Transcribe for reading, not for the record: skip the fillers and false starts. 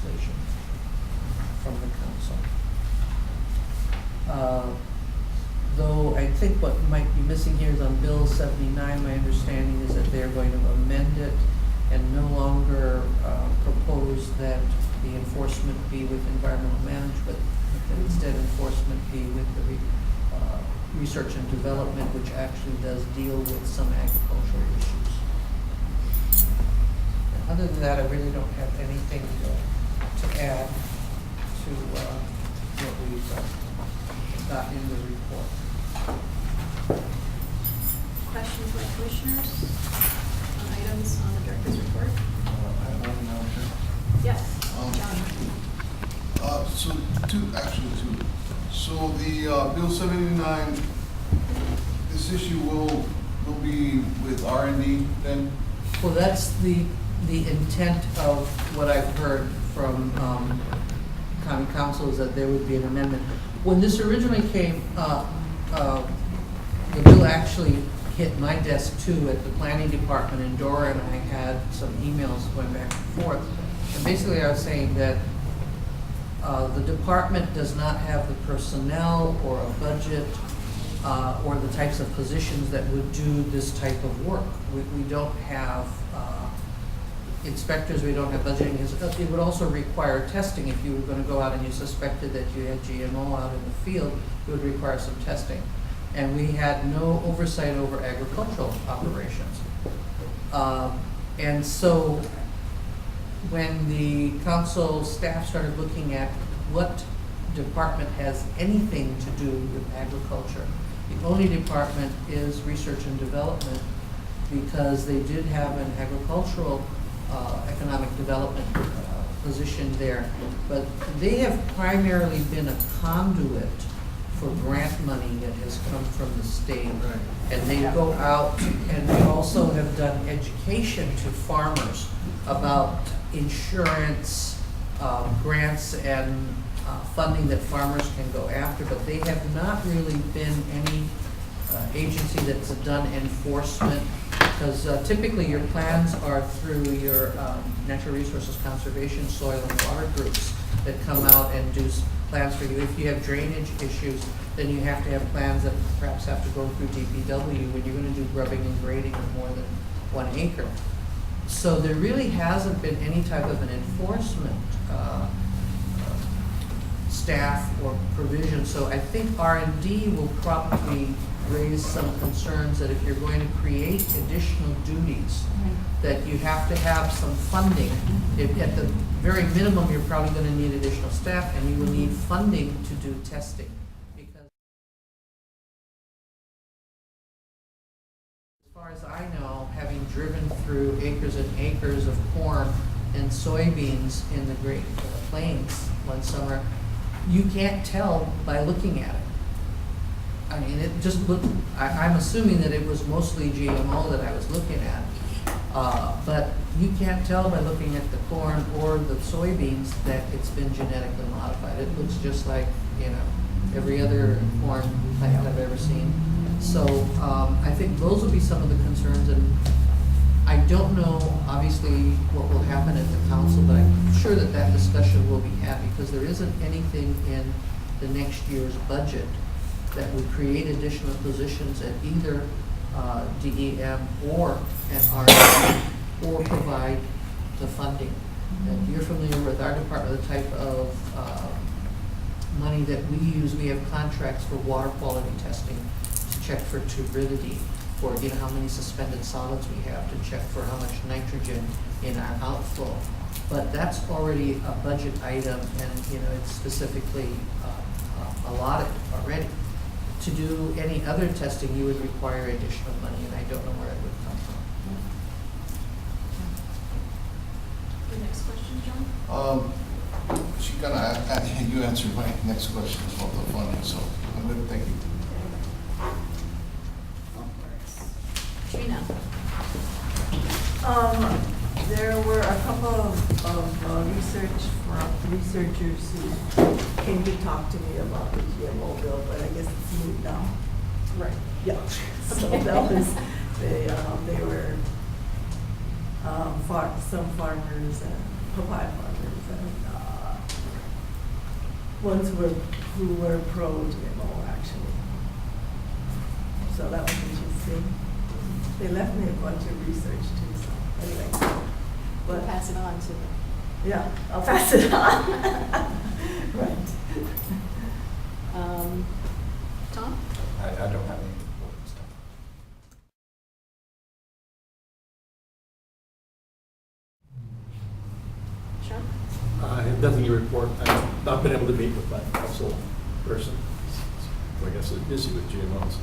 legislation from the council. Though I think what might be missing here is on Bill 79, my understanding is that they're going to amend it and no longer propose that the enforcement be with environmental management, but that instead enforcement be with the research and development, which actually does deal with some agricultural issues. And other than that, I really don't have anything to add to what we've got in the report. Questions by commissioners on items on the director's report? I have one now, Chair. Yes, John. So two. So the Bill 79, this issue will be with R&D then? Well, that's the intent of what I've heard from county council, is that there would be an amendment. When this originally came, the bill actually hit my desk too at the planning department, and Dora and I had some emails going back and forth. And basically I was saying that the department does not have the personnel or a budget or the types of positions that would do this type of work. We don't have inspectors, we don't have budgeting. It would also require testing. If you were going to go out and you suspected that you had GMO out in the field, it would require some testing. And we had no oversight over agricultural operations. And so when the council staff started looking at what department has anything to do with agriculture, the only department is research and development, because they did have an agricultural economic development position there. But they have primarily been a conduit for grant money that has come from the state. Right. And they go out, and they also have done education to farmers about insurance, grants and funding that farmers can go after, but they have not really been any agency that's done enforcement, because typically your plans are through your natural resources conservation, soil and water groups that come out and do plans for you. If you have drainage issues, then you have to have plans that perhaps have to go through DPW when you're going to do grubbing and grading of more than 1 acre. So there really hasn't been any type of an enforcement staff or provision. So I think R&D will probably raise some concerns that if you're going to create additional duties, that you have to have some funding. At the very minimum, you're probably going to need additional staff, and you will need funding to do testing. Because as far as I know, having driven through acres and acres of corn and soybeans in the Great Plains one summer, you can't tell by looking at it. I mean, it just looked, I'm assuming that it was mostly GMO that I was looking at. But you can't tell by looking at the corn or the soybeans that it's been genetically modified. It looks just like, every other corn plant I've ever seen. So I think those will be some of the concerns, and I don't know, obviously, what will happen at the council, but I'm sure that that discussion will be had, because there isn't anything in the next year's budget that would create additional positions at either DEM or at R&D, or provide the funding. And you're familiar with our department, the type of money that we use. We have contracts for water quality testing to check for turbidity, for how many suspended solids we have, to check for how much nitrogen in our outflow. But that's already a budget item, and it's specifically allotted already. To do any other testing, you would require additional money, and I don't know where it would come from. The next question, John? She kind of, you answered my next question about the funding, so I'm good, thank you. Trina? There were a couple of researchers who came to talk to me about the GMO bill, but I guess it's moved now. Right. Yeah. So that was, they were some farmers and papaya farmers and ones who were pro GMO actually. So that was interesting. They left me a bunch of research too, so anyway. We'll But pass it on to them. yeah, I'll pass it on. Right. Tom? I don't have any important stuff. Sure. I have nothing to report. I've not been able to meet with my council person. So I guess it's busy with GMOs.